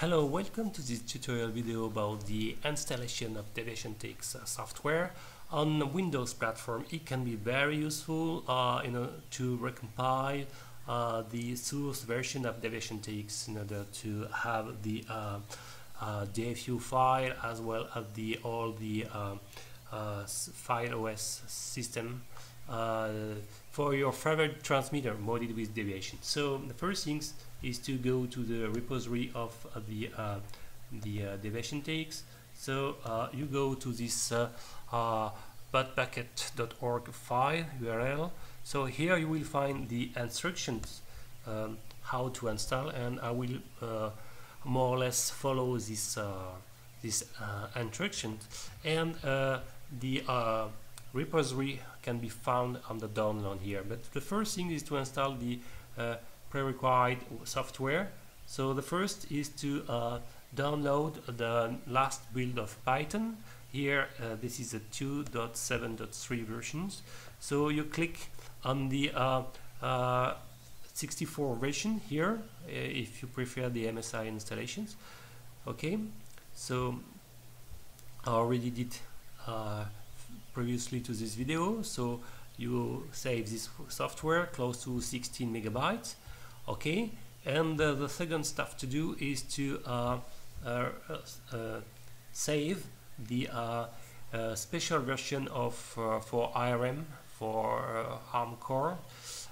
Hello, welcome to this tutorial video about the installation of DeviationTX software on the Windows platform. It can be very useful to recompile the source version of DeviationTX in order to have the DFU file as well as all the file OS system for your favorite transmitter modded with Deviation. So the first things is to go to the repository of the DeviationTX. So you go to this budpacket.org file URL. So here you will find the instructions how to install, and I will more or less follow this instructions, and the repository can be found on the download here. But the first thing is to install the prerequisite software. So the first is to download the last build of Python. Here this is a 2.7.3 versions. So you click on the 64 version here if you prefer the MSI installations. Okay, so I already did previously to this video. So you save this software close to 16 megabytes. Okay, and the second stuff to do is to save the special version of for ARM, for ARM core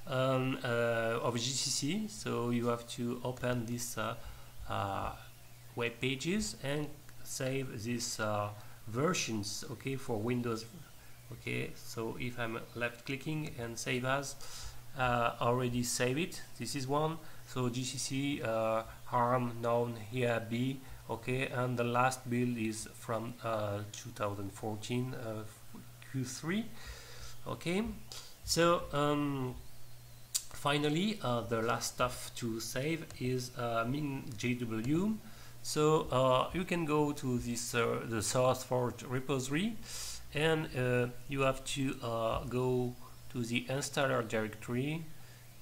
of GCC. So you have to open this web pages and save these versions, okay, for Windows. Okay, so if I'm left clicking and save as, already save it. This is one. So GCC ARM known here B. Okay, and the last build is from 2014 Q3. Okay, so finally the last stuff to save is MinGW. So you can go to this the source for repository, and you have to go to the installer directory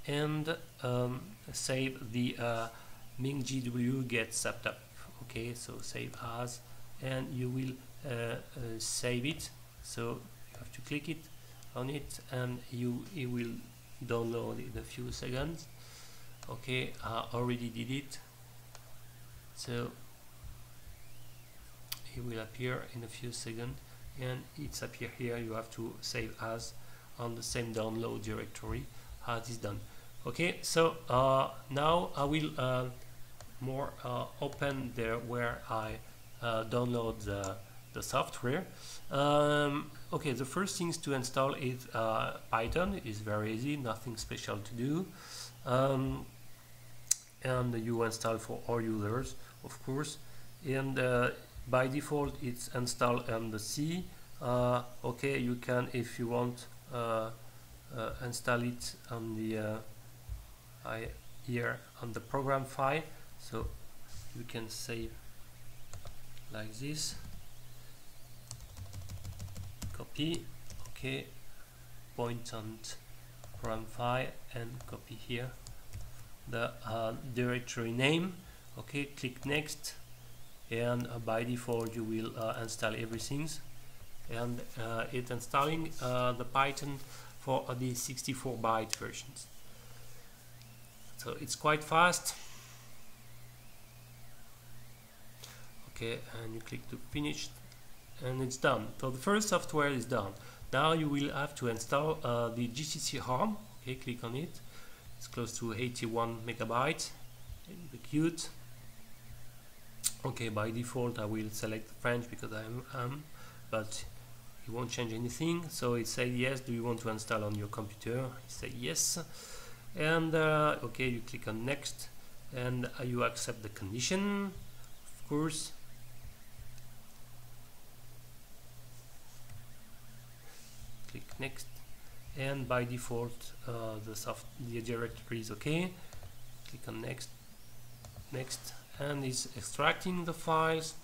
and save the MinGW get setup. Okay, so save as, and you will save it. So you have to click it on it, and it will download in a few seconds. Okay, I already did it, so it will appear in a few seconds, and it's appear here. You have to save as on the same download directory as is done. Okay, so now I will open there where I download the software. Okay, the first things to install is Python. It's very easy, nothing special to do, and you install for all users, of course, and by default it's installed on the C. Okay, you can, if you want, install it on the here on the program file. So you can save like this, copy, okay, point on program file and copy here the directory name. Okay, click next, and by default you will install everything, and it's installing the Python for the 64-byte versions. So it's quite fast. Okay, and you click to finish, and it's done. So the first software is done. Now you will have to install the GCC ARM. Okay, click on it. It's close to 81 megabytes. Execute. Okay, by default I will select French because I'm but it won't change anything. So it says yes. Do you want to install on your computer? You say yes, and okay, you click on next, and you accept the condition, of course. Click next, and by default the directory is okay. Click on next, and it's extracting the files.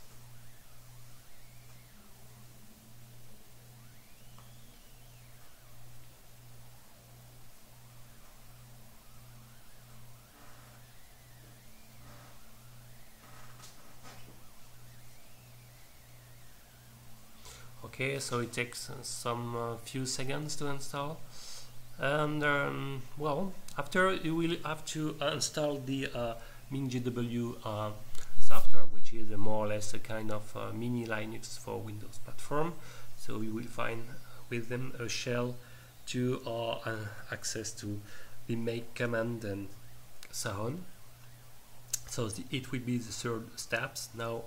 Okay, so it takes some few seconds to install, and well, after you will have to install the MingJW software, which is more or less a kind of mini Linux for Windows platform. So you will find with them a shell to access to the make command and so on. So it will be the third steps. Now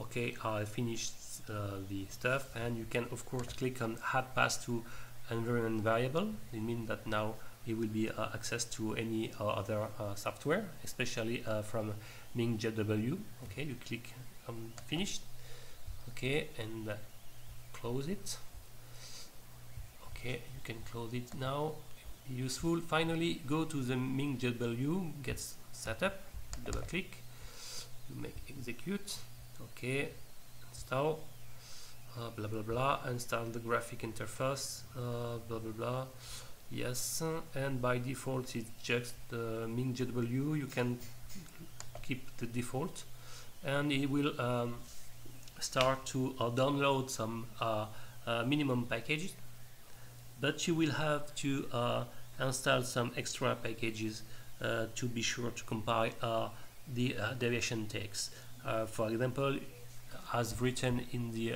okay, I finished the stuff, and you can of course click on add path to environment variable. It means that now it will be access to any other software, especially from MingJW. Okay, you click on finished. Okay, and close it. Okay, you can close it now. Useful. Finally, go to the MingJW, gets set up. Double click. You make execute. Okay, install. Blah blah blah. Install the graphic interface. Blah blah blah. Yes, and by default it's just the MingJW. You can keep the default, and it will start to download some minimum packages, but you will have to install some extra packages to be sure to compile the DeviationTX. For example, as written in the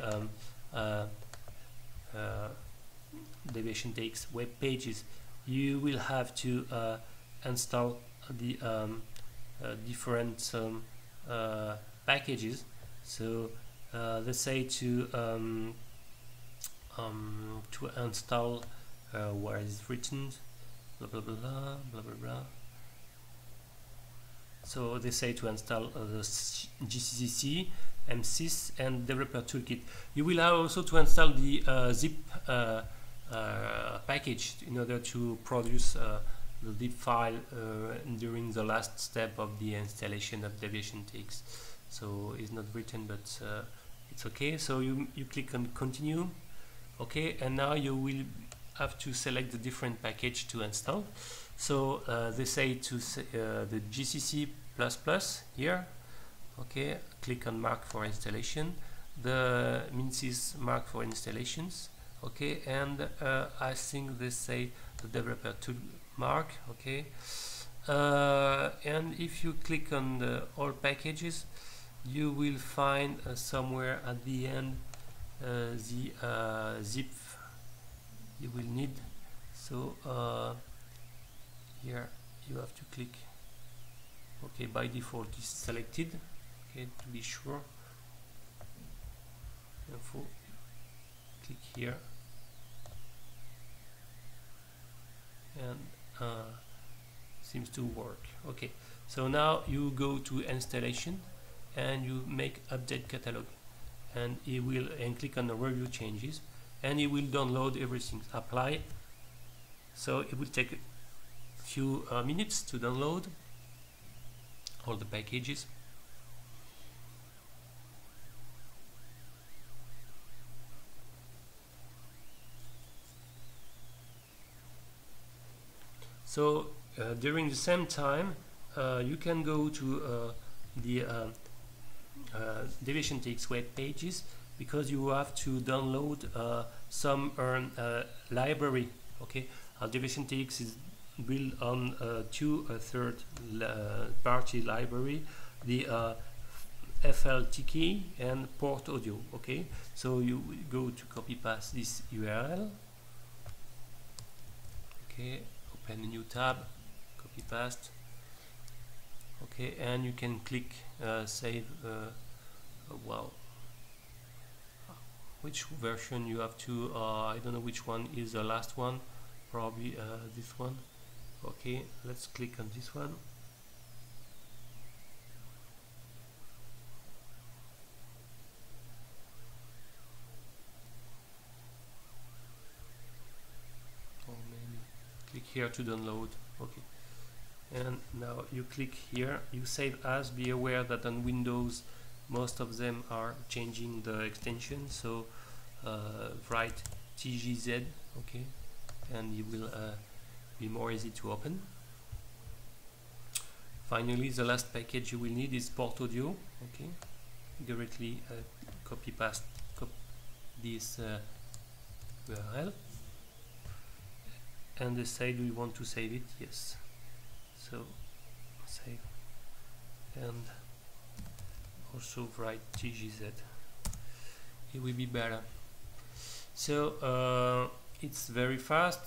DeviationTX web pages, you will have to install the different packages. So let's say to install where is written blah blah blah blah blah blah. So they say to install the GCC, MSys, and Developer Toolkit. You will have also to install the zip package in order to produce the zip file during the last step of the installation of DeviationTX. So it's not written, but it's okay. So you click on continue. Okay, and now you will have to select the different package to install. So they say to the GCC++ here. Okay, click on mark for installation. The MSys mark for installations. Okay, and I think they say the developer tool mark. Okay, and if you click on the all packages, you will find somewhere at the end the zip you will need. So here you have to click. Okay, by default is selected. Okay, to be sure. Info. Click here, and seems to work. Okay, so now you go to installation and you make update catalog, and it will click on the review changes, and it will download everything. Apply. So it will take a few minutes to download all the packages. So during the same time, you can go to the DeviationTX web pages, because you have to download some library. Okay, DeviationTX is built on two third-party library, the FLTK and port audio. Okay, so you go to copy paste this URL. Okay, open a new tab, copy paste. Okay, and you can click save. Well, which version you have to? I don't know which one is the last one. Probably this one. Okay, let's click on this one. Or maybe click here to download. Okay, and now you click here, you save as. Be aware that on Windows most of them are changing the extension, so write TGZ. Okay, and it will be more easy to open. Finally, the last package you will need is port audio. Okay, directly copy paste this URL and decide we want to save it. Yes, so save and also write TGZ. It will be better. So it's very fast.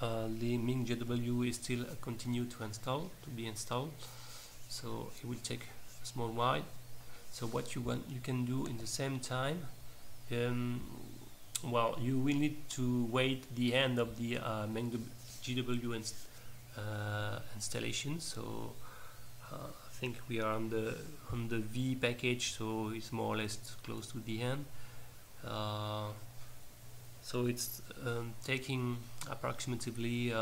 The MingJW is still continue to be installed, so it will take a small while. So what you can do in the same time, well, you will need to wait the end of the MingJW installation. So I think we are on the V package, so it's more or less close to the end. So it's taking approximately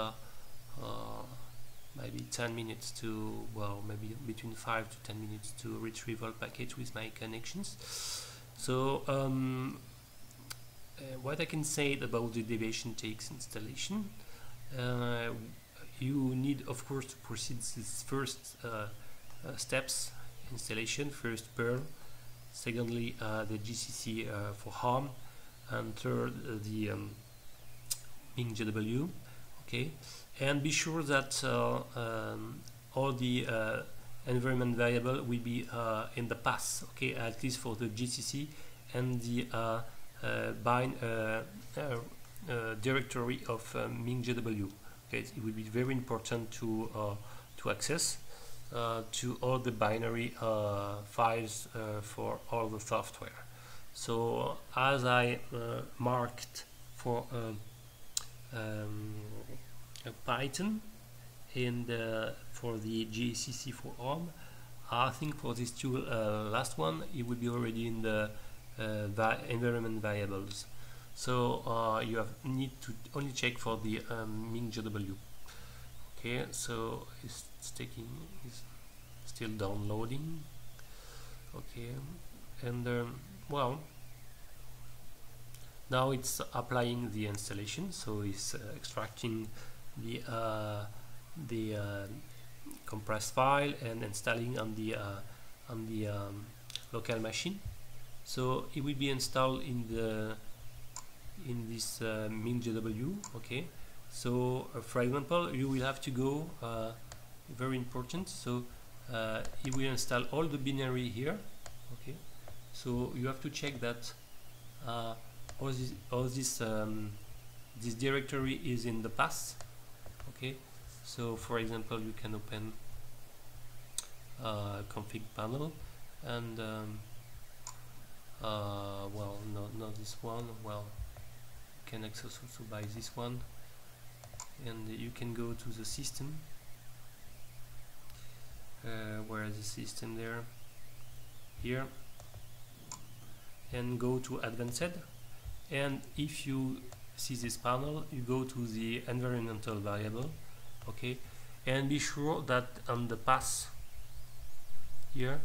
maybe 10 minutes to, well, maybe between 5 to 10 minutes to retrieve all package with my connections. So what I can say about the DeviationTX installation, you need of course to proceed this first steps installation. First Perl, secondly the GCC for ARM, and third the MingJW. Okay, and be sure that all the environment variable will be in the path. Okay, at least for the GCC and the directory of MingJW. Okay, it will be very important to access to all the binary files for all the software. So as I marked for Python and for the GCC for ARM, I think for these two last one it will be already in the environment variables. So you need to only check for the MingJW. Okay, so it's still downloading. Okay, and well, now it's applying the installation, so it's extracting the compressed file and installing on the local machine. So it will be installed in this MingJW. Okay, so for example, you will have to go very important. So it will install all the binary here. Okay, so you have to check that this directory is in the path. Okay, so for example, you can open config panel and well, not this one. Well, you can access also by this one, and you can go to the system. Where is the system there? Here, and go to advanced, and if you see this panel, you go to the environmental variable. Okay, and be sure that on the path here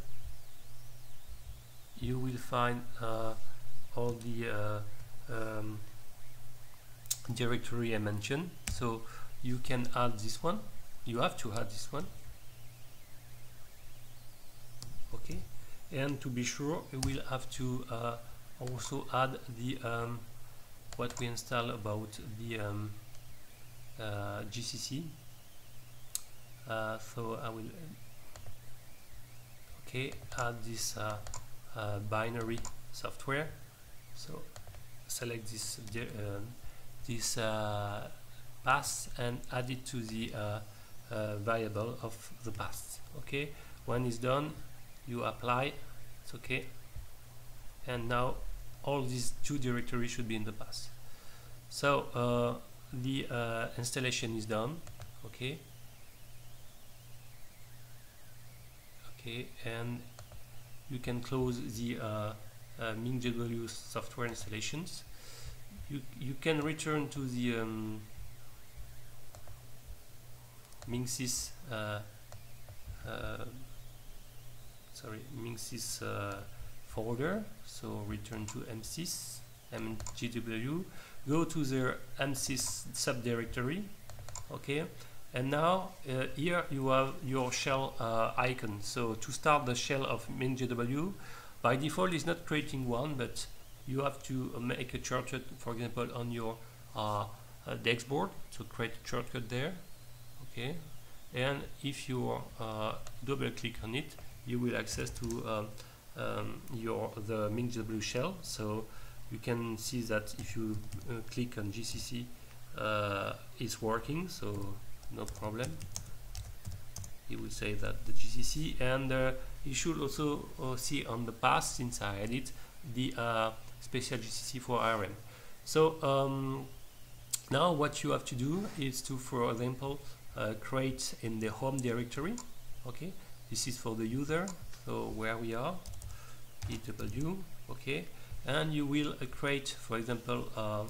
you will find all the directory I mentioned. So you can add this one, you have to add this one. Okay, and to be sure you will have to also add the what we install about the GCC. So I will add this binary software. So select this path and add it to the variable of the path. Okay, when it's done, you apply. It's okay, and now all these two directories should be in the path. So the installation is done. Okay, and you can close the MingJW software installations. You can return to the MingSys MingSys folder. So return to MGW, go to the MSys subdirectory. Okay, and now here you have your shell icon. So to start the shell of MingJW, by default is not creating one, but you have to make a shortcut, for example, on your DEX board, so create a shortcut there. Okay, and if you double click on it, you will access to the MinxW shell. So you can see that if you click on GCC, it's working, so no problem. It will say that the GCC, and you should also see on the path, since I added the special GCC for ARM. So now what you have to do is to, for example, create in the home directory. Okay, this is for the user, so where we are, EW. Okay, and you will create, for example, a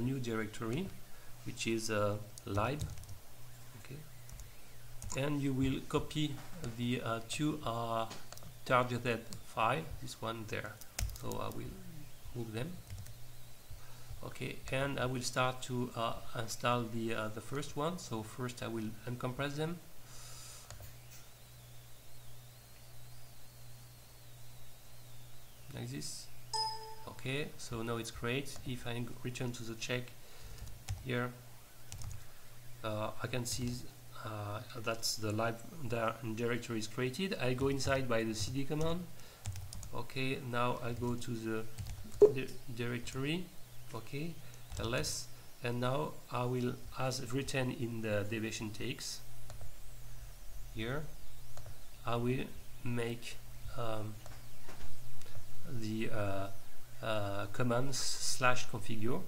new directory which is lib. Okay, and you will copy the two targeted file, this one there. So I will move them. Okay, and I will start to install the first one. So first I will uncompress them. Like this. Okay, so now it's great. If I return to the check here, I can see that's the live directory is created. I go inside by the cd command. Okay, now I go to the directory. Okay, ls, and now I will, as written in the DeviationTX, here I will make the command /configure.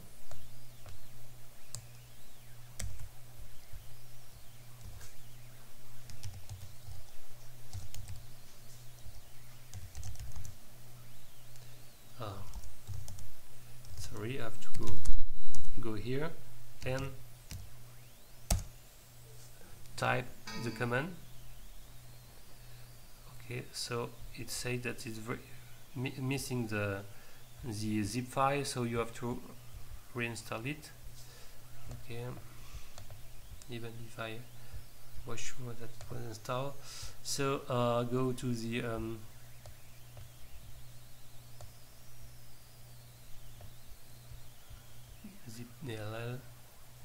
Sorry, I have to go here and type the command. Okay, so it says that it's missing the zip file, so you have to reinstall it. Okay, even if I was sure that it was installed. So go to the zip DLL,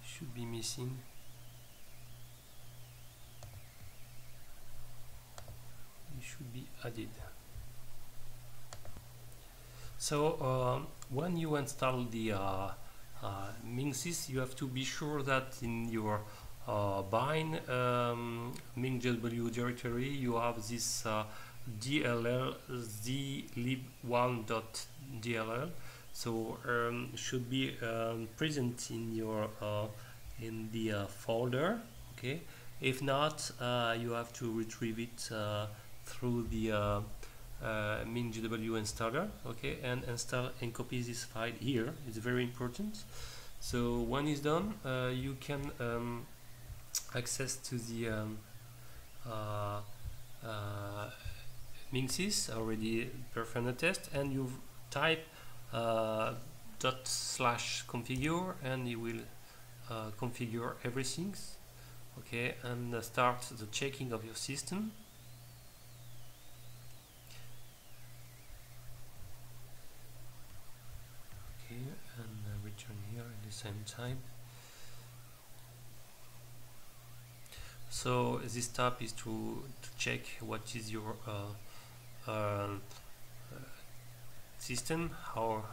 should be missing. It should be added. So when you install the Minxes, you have to be sure that in your bind MinxW directory you have this DLL zlib1.dll. So should be present in your in the folder. Okay, if not, you have to retrieve it through the MinxW installer. Okay, and install and copy this file here. It's very important. So when it's done, you can access to the Minxes already performed a test, and you type /configure, and you will configure everything. Okay, and start the checking of your system. Okay, and return here at the same time. So this step is to check what is your system, how,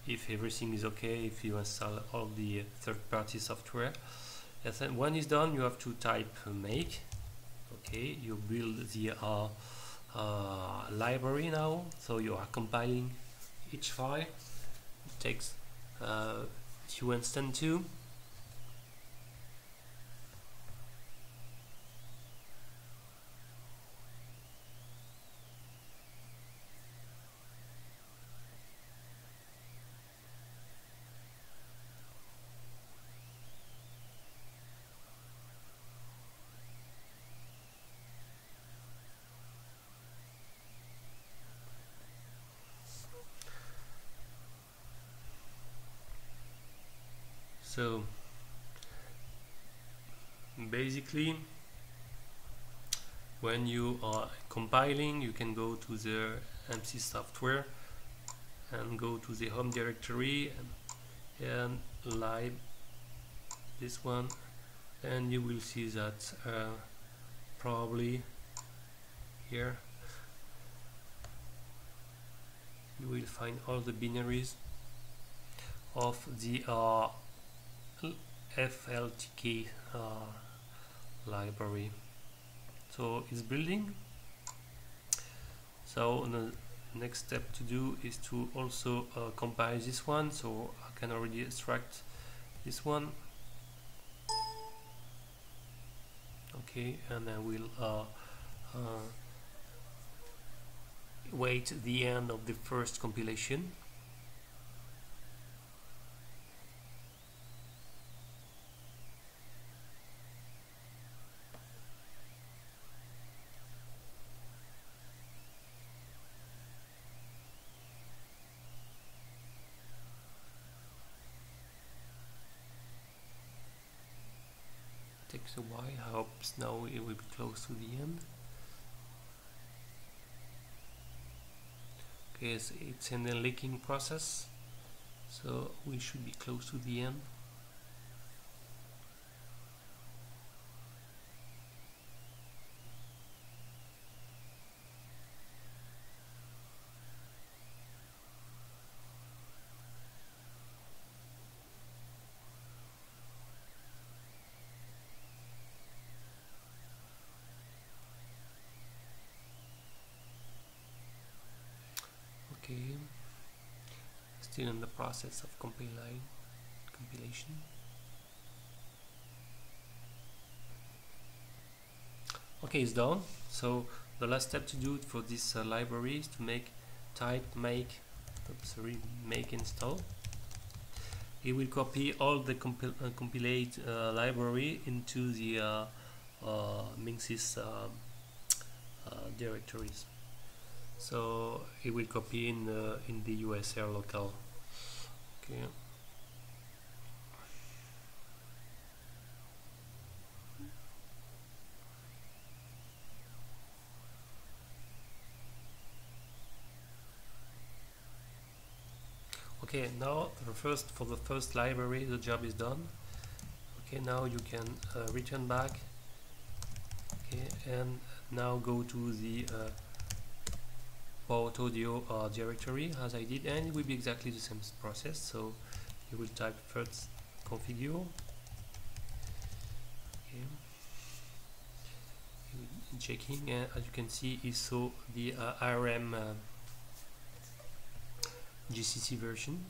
if everything is okay, if you install all the third-party software. And then when it's done, you have to type make. Okay, you build the library now, so you are compiling each file. It takes few instance too. So basically, when you are compiling, you can go to the MC software and go to the home directory and lib this one, and you will see that probably here you will find all the binaries of the FLTK library. So it's building. So the next step to do is to also compile this one. So I can already extract this one. Okay, and I will wait the end of the first compilation. Takes a while. I hope now it will be close to the end. Okay, so it's in the leaking process, so we should be close to the end. Okay, still in the process of compilation. Okay, it's done. So the last step to do for this library is to make make install. It will copy all the compilate library into the Minx's directories. So it will copy in the USR local. Okay. Okay, now for the first library the job is done. Okay, now you can return back. Okay, and now go to the Port Audio directory as I did, and it will be exactly the same process. So you will type first configure. Okay. Checking, and as you can see, it saw the ARM GCC version.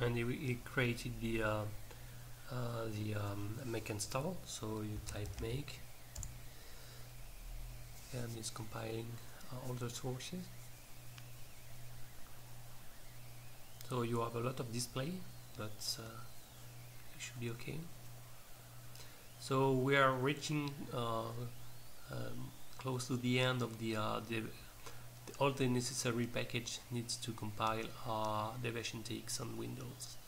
And it created the make install. So you type make, and it's compiling all the sources. So you have a lot of display, but it should be okay. So we are reaching close to the end of all the necessary package needs to compile DeviationTX on Windows.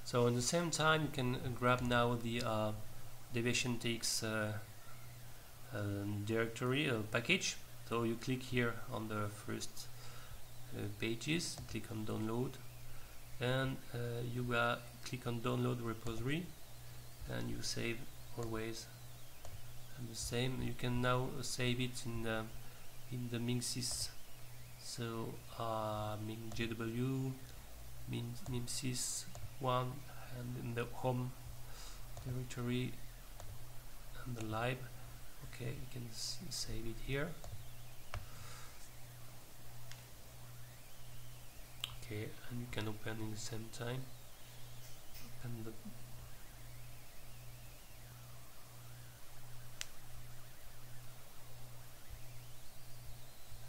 So at the same time, you can grab now the DeviationTX directory package. So you click here on the first pages, click on download, and you click on download repository, and you save always. And the same, you can now save it in the Minx's. So JW Minx's 1, and in the home directory and the lib. Okay, you can save it here. Okay, and you can open in the same time. And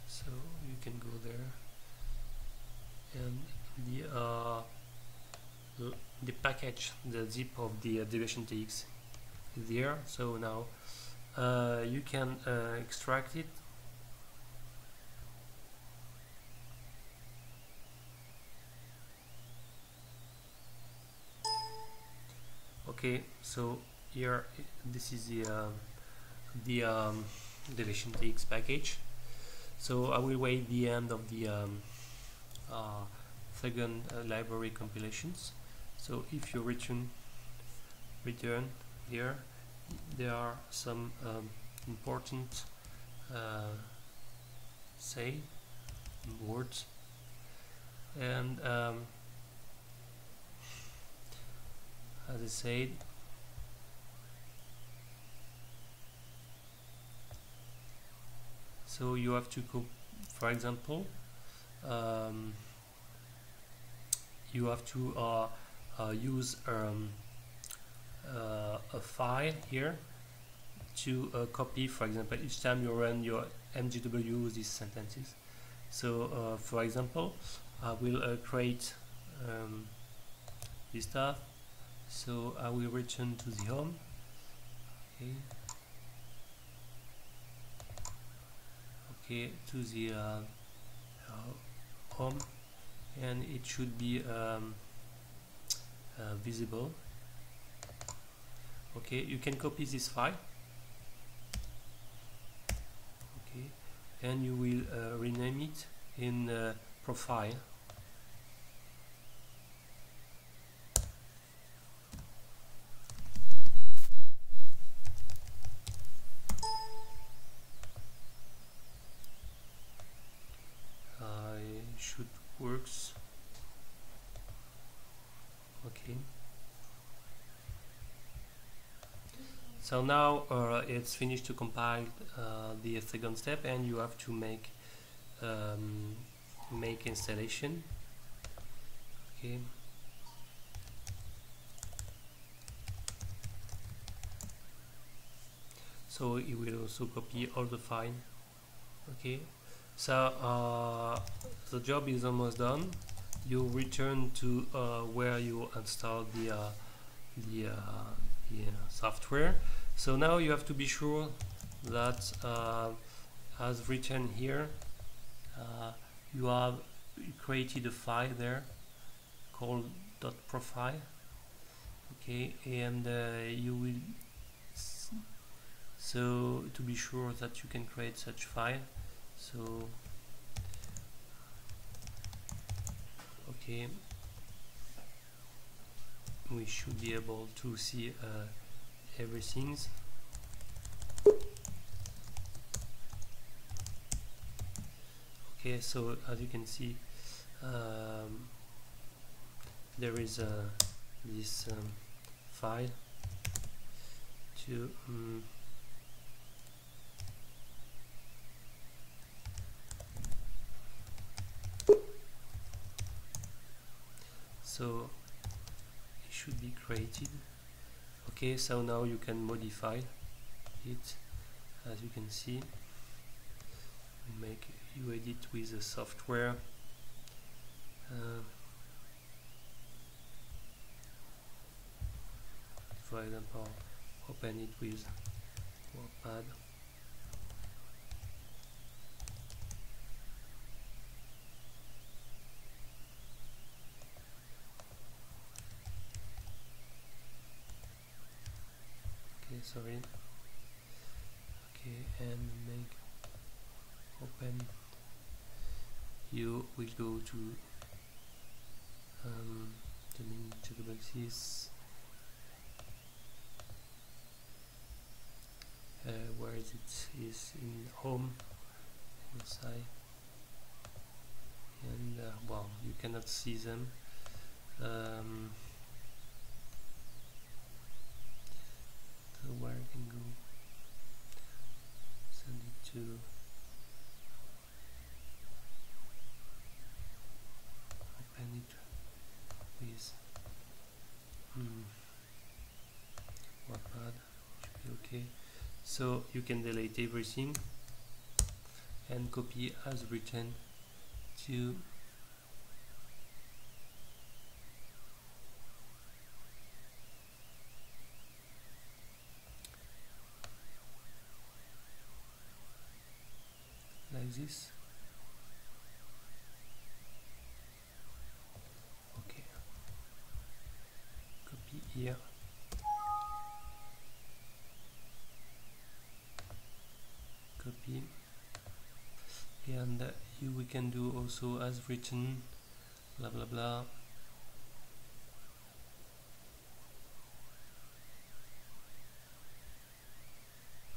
so you can go there, and the the package, the zip of the DeviationTX is here. So now you can extract it. Okay, so here this is the DeviationTX package. So I will wait the end of the second library compilations. So if you return here, there are some important say words, and as I said, so you have to go, for example, you have to use a file here to copy, for example, each time you run your mgw these sentences. So for example, I will create this stuff. So I will return to the home. Okay. Okay, to the home, and it should be visible. Okay, you can copy this file. Okay, and you will rename it in profile. Should works. Okay. So now it's finished to compile the second step, and you have to make installation. Okay. So it will also copy all the file. Okay. So the job is almost done. You return to where you installed the software. So now you have to be sure that as written here, you have created a file there called .profile. Okay, and you will so to be sure that you can create such file. So okay, we should be able to see everything. Okay, so as you can see, there is this file to so it should be created. Okay, so now you can modify it. As you can see, you edit with the software. For example, open it with WordPad. Okay, sorry. Okay, and make open. You will go to the main checkboxes. Where is it? Is in home inside, and well, you cannot see them. So where I can go, send it to open it with WordPad, should be okay. So you can delete everything and copy as written to this. Okay, copy here, copy, and we can do also as written, blah blah blah.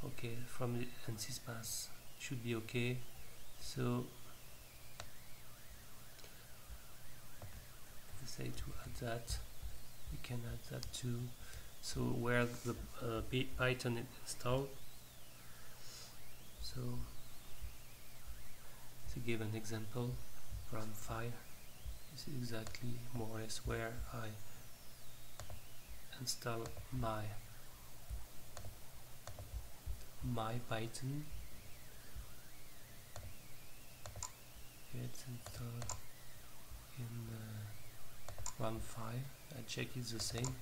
Okay, from the ANSYS pass should be okay. So we say to add that, we can add that too. So where the Python is installed. So to give an example, run file is exactly more or less where I install my Python. It's installed in run file. I check it's the same.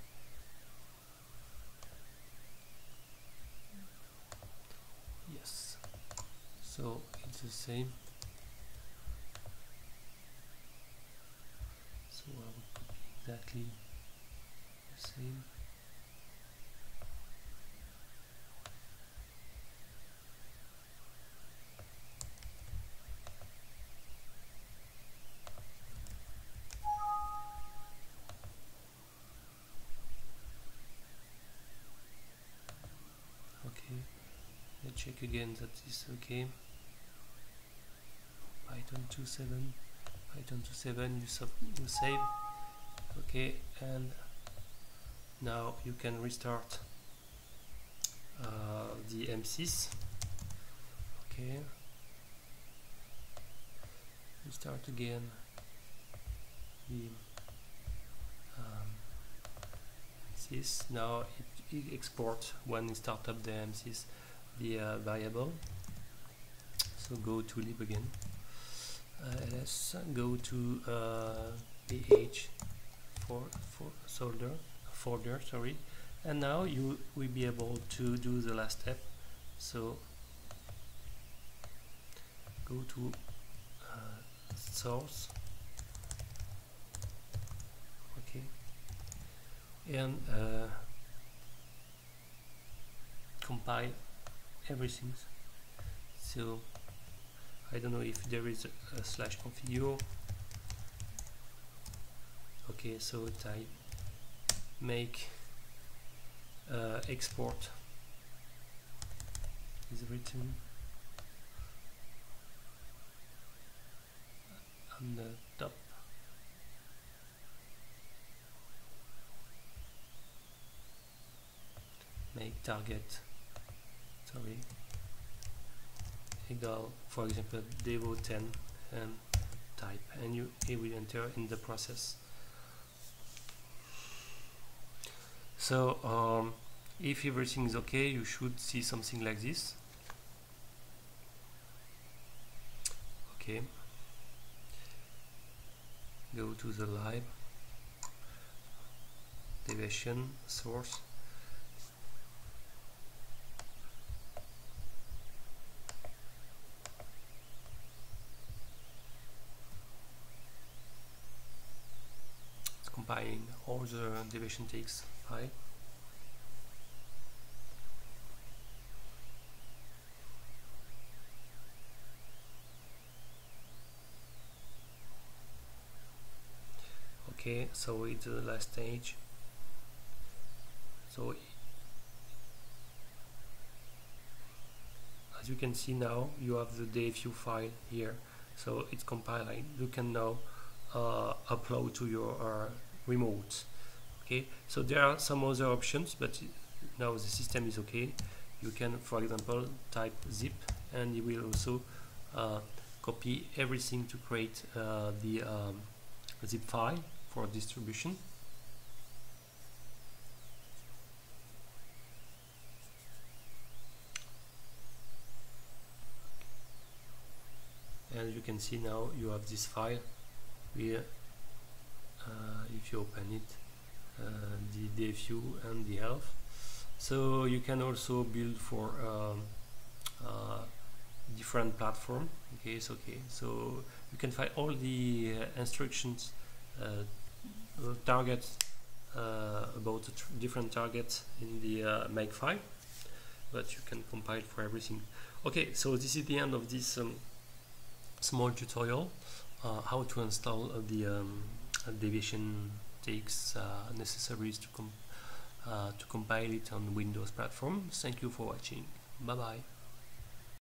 Yes, so it's the same. So I will copy exactly the same. Okay, let's check again that is okay. Python 2.7, Python 2.7, you save. Okay, and now you can restart the ANSYS. Okay, restart again the ANSYS. Now it exports when you start up the ANSYS the variable. So go to lib again. Let's go to ph folder, sorry, and now you will be able to do the last step. So go to source, okay, and compile everything. So I don't know if there is a /configure. Okay, so type make export is written on the top. Make target, sorry, equal, for example, devo 10, and type, and it will enter in the process. So if everything is okay, you should see something like this. Okay, go to the lib, deviation source, compiling all the DeviationTX file. Okay, so it's the last stage. So as you can see now, you have the dev file here. So it's compiling. You can now upload to your remote. Okay, so there are some other options, but now the system is okay. You can, for example, type zip, and you will also copy everything to create the zip file for distribution. And you can see now you have this file here. If you open it, the dev and the health. So you can also build for different platform. Okay, so you can find all the instructions targets about different targets in the makefile, but you can compile for everything. Okay, so this is the end of this small tutorial how to install the DeviationTX necessaries to compile it on Windows platform. Thank you for watching. Bye bye.